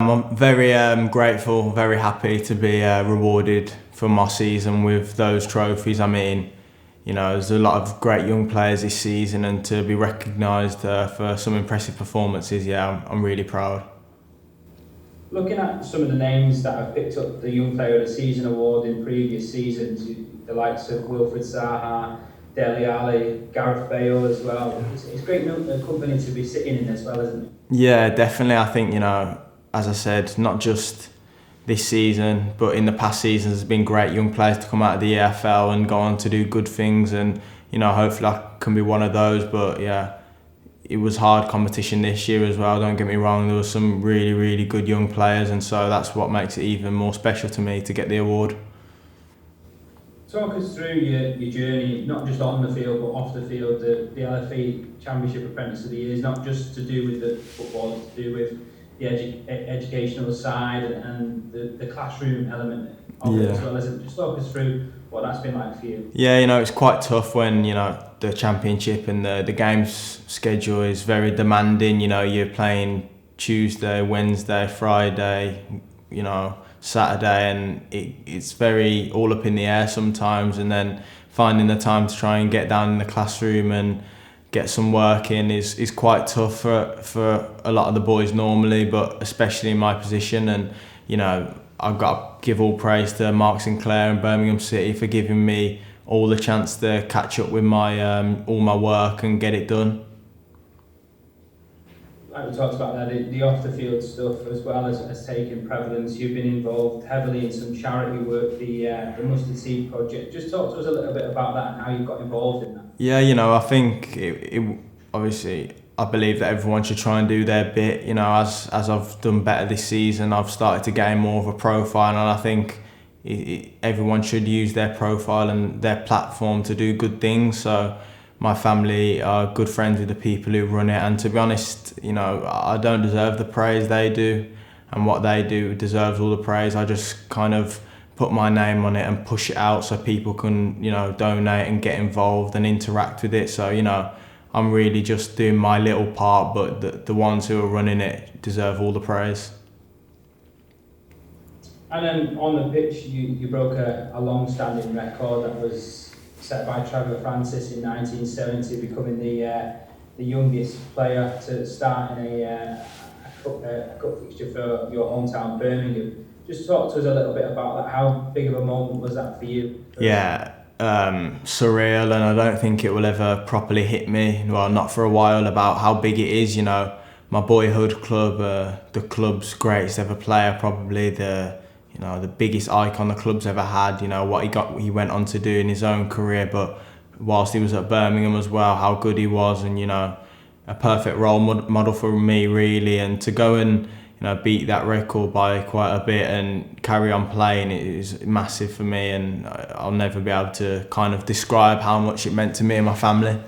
I'm very grateful, very happy to be rewarded for my season with those trophies. I mean, there's a lot of great young players this season, and to be recognised for some impressive performances, I'm really proud. Looking at some of the names that have picked up the Young Player of the Season award in previous seasons, the likes of Wilfried Zaha, Dele Alli, Gareth Bale as well. It's great company to be sitting in as well, isn't it? Yeah, definitely. I think, as I said, not just this season, but in the past seasons, there's been great young players to come out of the EFL and go on to do good things. And, hopefully I can be one of those. But yeah, it was hard competition this year as well, don't get me wrong. There was some really, really good young players. And so that's what makes it even more special to me to get the award. Talk us through your journey, not just on the field, but off the field. The LFE Championship Apprentice of the Year is not just to do with the football, it's to do with the educational side and the classroom element of it as well. Just talk us through what that's been like for you. Yeah, it's quite tough when, the championship and the games schedule is very demanding. You're playing Tuesday, Wednesday, Friday, Saturday, and it's very all up in the air sometimes, and then finding the time to try and get down in the classroom and get some work in is quite tough for a lot of the boys normally, but especially in my position. And I've got to give all praise to Mark Sinclair and Birmingham City for giving me all the chance to catch up with my all my work and get it done. Like we talked about there, the off the field stuff as well as taking prevalence. You've been involved heavily in some charity work, the Mustard Seed Project. Just talk to us a little bit about that and how you got involved in that. Yeah, I think it obviously I believe that everyone should try and do their bit. As I've done better this season, I've started to gain more of a profile, and I think everyone should use their profile and their platform to do good things. So my family are good friends with the people who run it, and to be honest, I don't deserve the praise they do, and what they do deserves all the praise. I just kind of put my name on it and push it out so people can, donate and get involved and interact with it. So, I'm really just doing my little part, but the ones who are running it deserve all the praise. And then on the pitch, you broke a long-standing record that was set by Trevor Francis in 1970, becoming the youngest player to start in a cup fixture for your hometown Birmingham. Just talk to us a little bit about that. How big of a moment was that for you? Yeah, surreal, and I don't think it will ever properly hit me, well, not for a while, about how big it is. My boyhood club, the club's greatest ever player, probably the biggest icon the club's ever had. What he went on to do in his own career, but whilst he was at Birmingham as well, how good he was, and a perfect role model for me, really. And to go and beat that record by quite a bit and carry on playing, it is massive for me, and I'll never be able to kind of describe how much it meant to me and my family.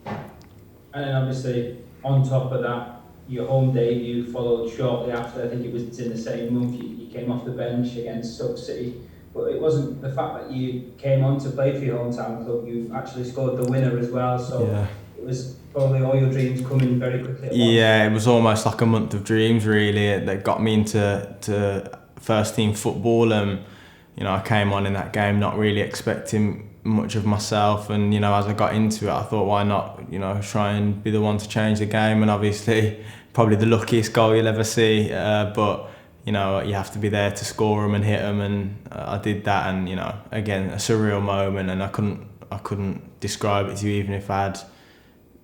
And then obviously on top of that, your home debut followed shortly after. I think it was in the same month you came off the bench against Stoke City. But it wasn't the fact that you came on to play for your hometown club, you actually scored the winner as well. So yeah. It was probably all your dreams coming very quickly at once. Yeah, it was almost like a month of dreams, really, that got me into first team football. I came on in that game not really expecting much of myself, and as I got into it, I thought, why not try and be the one to change the game. And obviously probably the luckiest goal you'll ever see, but you have to be there to score them and hit them, and I did that. And again, a surreal moment, and I couldn't describe it to you even if I had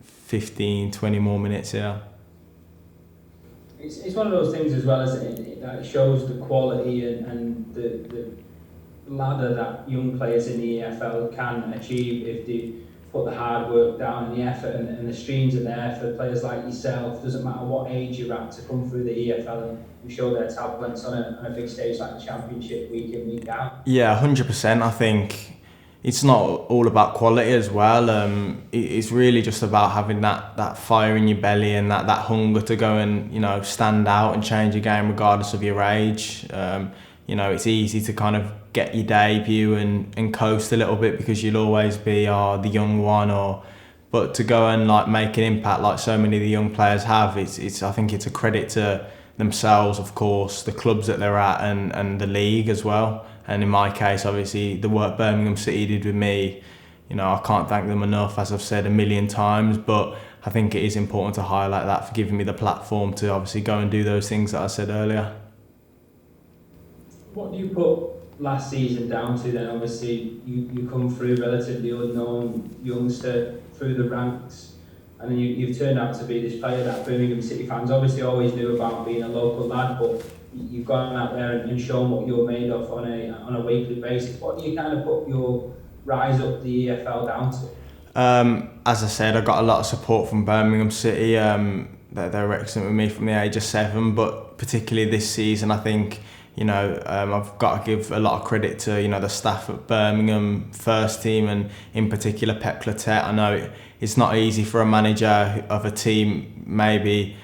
15, 20 more minutes here. It's one of those things as well, isn't it? That shows the quality and the ladder that young players in the EFL can achieve if they put the hard work down and the effort, and the streams are there for players like yourself. Doesn't matter what age you're at, to come through the EFL and show their talents on a big stage like the Championship week in, week out. Yeah, 100%. I think it's not all about quality as well. It's really just about having that fire in your belly and that hunger to go and stand out and change a game regardless of your age. It's easy to kind of get your debut and coast a little bit because you'll always be the young one, but to go and make an impact like so many of the young players have, I think it's a credit to themselves, of course, the clubs that they're at, and the league as well. And in my case, obviously, the work Birmingham City did with me, I can't thank them enough, as I've said a million times, but I think it is important to highlight that for giving me the platform to obviously go and do those things that I said earlier. What do you put last season down to then? Obviously, you come through relatively unknown youngster through the ranks, and then you've turned out to be this player that Birmingham City fans obviously always knew about, being a local lad, but you've gone out there and shown what you're made of on a weekly basis. What do you kind of put your rise up the EFL down to? As I said, I got a lot of support from Birmingham City. They're excellent with me from the age of 7, but particularly this season, I think, I've got to give a lot of credit to, the staff at Birmingham first team, and in particular Pep Clotet. I know it's not easy for a manager of a team maybe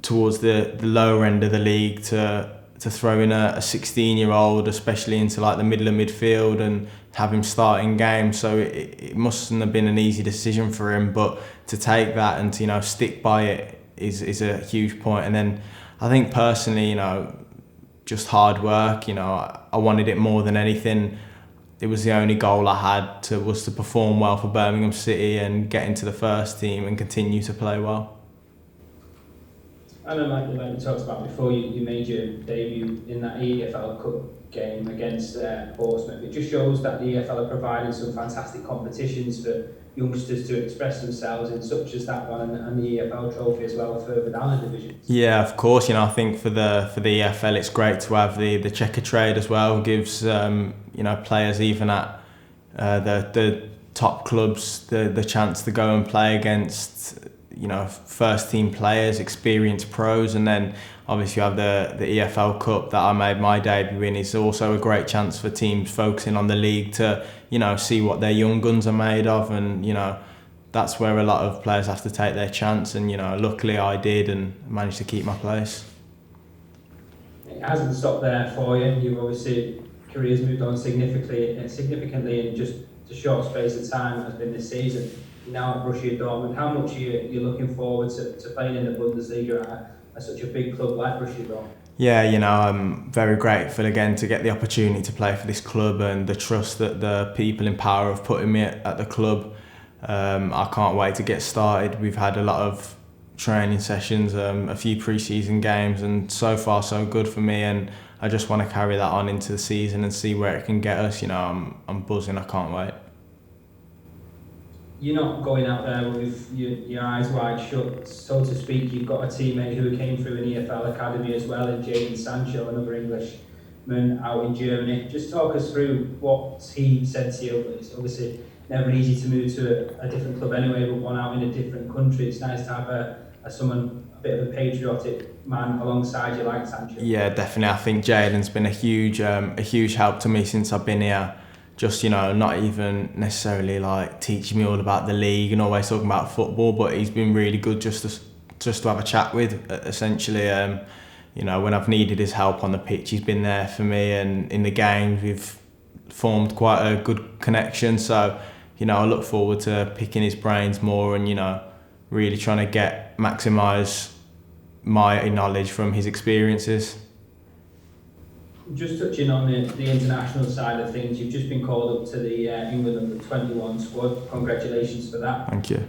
towards the lower end of the league to throw in a 16-year-old, especially into like the middle of midfield, and have him starting games. So it mustn't have been an easy decision for him, but to take that and to, stick by it is a huge point. And then I think personally, just hard work. I wanted it more than anything. It was the only goal I had was to perform well for Birmingham City and get into the first team and continue to play well. I know, like we talked about before, you made your debut in that EFL Cup game against Portsmouth. It just shows that the EFL are providing some fantastic competitions for youngsters to express themselves in, such as that one, and the EFL trophy as well further down the divisions. Yeah, of course. I think for the EFL, it's great to have the checker trade as well. It gives players even at the top clubs the chance to go and play against first team players, experienced pros, and then obviously you have the EFL Cup that I made my debut in. It's also a great chance for teams focusing on the league to see what their young guns are made of, and that's where a lot of players have to take their chance, and luckily I did and managed to keep my place. It hasn't stopped there for you. You've obviously careers moved on significantly in just a short space of time has been this season. You're now at Borussia Dortmund. How much are you looking forward to playing in the Bundesliga at such a big club like Borussia Dortmund? Yeah, I'm very grateful again to get the opportunity to play for this club, and the trust that the people in power have put in me at the club. I can't wait to get started. We've had a lot of training sessions, a few pre-season games, and so far so good for me, and I just want to carry that on into the season and see where it can get us. I'm buzzing, I can't wait. You're not going out there with your eyes wide shut, so to speak. You've got a teammate who came through an EFL academy as well, in Jadon Sancho, another Englishman out in Germany. Just talk us through what he said to you. It's obviously never easy to move to a different club anyway, but one out in a different country. It's nice to have someone, a bit of a patriotic man alongside you like Sancho. Yeah, definitely. I think Jadon's been a huge help to me since I've been here. Just not even necessarily like teaching me all about the league and always talking about football, but he's been really good just to have a chat with. Essentially, when I've needed his help on the pitch, he's been there for me, and in the games we've formed quite a good connection. So I look forward to picking his brains more and really trying to maximise my knowledge from his experiences. Just touching on the international side of things, you've just been called up to the England under-21 squad. Congratulations for that. Thank you.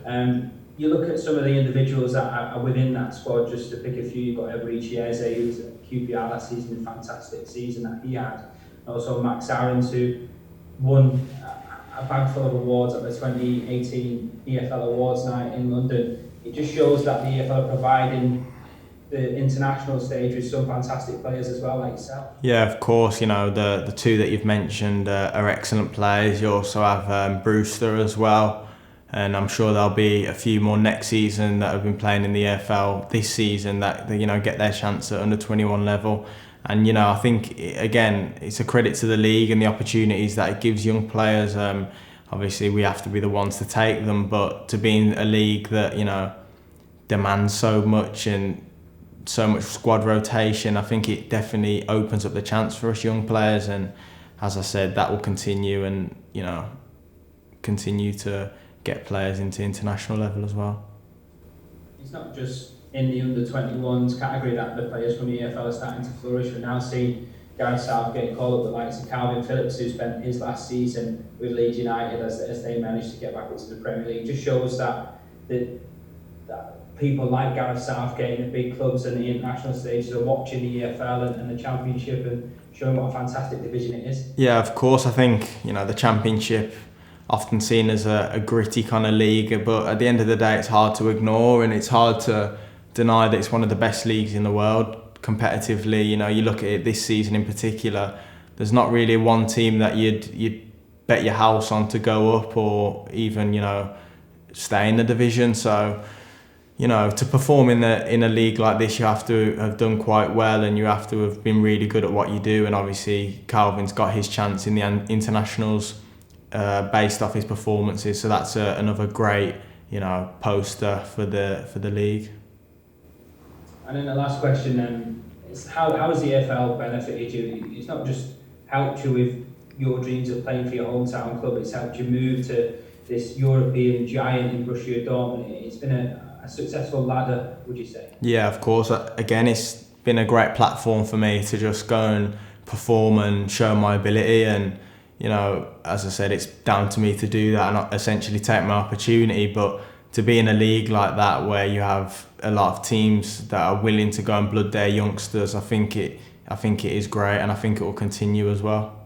You look at some of the individuals that are within that squad, just to pick a few. You've got Every Chiese, who was at QPR last season, a fantastic season that he had. Also Max Aarons, who won a bag full of awards at the 2018 EFL Awards Night in London. It just shows that the EFL are providing the international stage with some fantastic players as well, like yourself. Yeah, of course. The two that you've mentioned are excellent players. You also have Brewster as well, and I'm sure there'll be a few more next season that have been playing in the EFL this season that get their chance at under 21 level. And I think again it's a credit to the league and the opportunities that it gives young players. Obviously we have to be the ones to take them, but to be in a league that demands so much and so much squad rotation, I think it definitely opens up the chance for us young players, and as I said, that will continue, and continue to get players into international level as well. It's not just in the under-21s category that the players from the EFL are starting to flourish. We're now seeing Gareth Southgate call up the likes of Calvin Phillips, who spent his last season with Leeds United as they managed to get back into the Premier League. It just shows that people like Gareth Southgate in the big clubs and the international stages are watching the EFL and the Championship and showing what a fantastic division it is. Yeah, of course. I think, the Championship, often seen as a gritty kind of league, but at the end of the day, it's hard to ignore and it's hard to deny that it's one of the best leagues in the world competitively. You look at it this season in particular, there's not really one team that you'd bet your house on to go up or even, stay in the division. So, to perform in a league like this, you have to have done quite well and you have to have been really good at what you do. And obviously, Calvin's got his chance in the internationals based off his performances. So that's another great, poster for the league. And then the last question then is how has the EFL benefited you? It's not just helped you with your dreams of playing for your hometown club, it's helped you move to this European giant in Borussia Dortmund. It's been a successful ladder, would you say? Yeah, of course. Again, it's been a great platform for me to just go and perform and show my ability. And, as I said, it's down to me to do that and essentially take my opportunity. But to be in a league like that where you have a lot of teams that are willing to go and blood their youngsters, I think it is great and I think it will continue as well.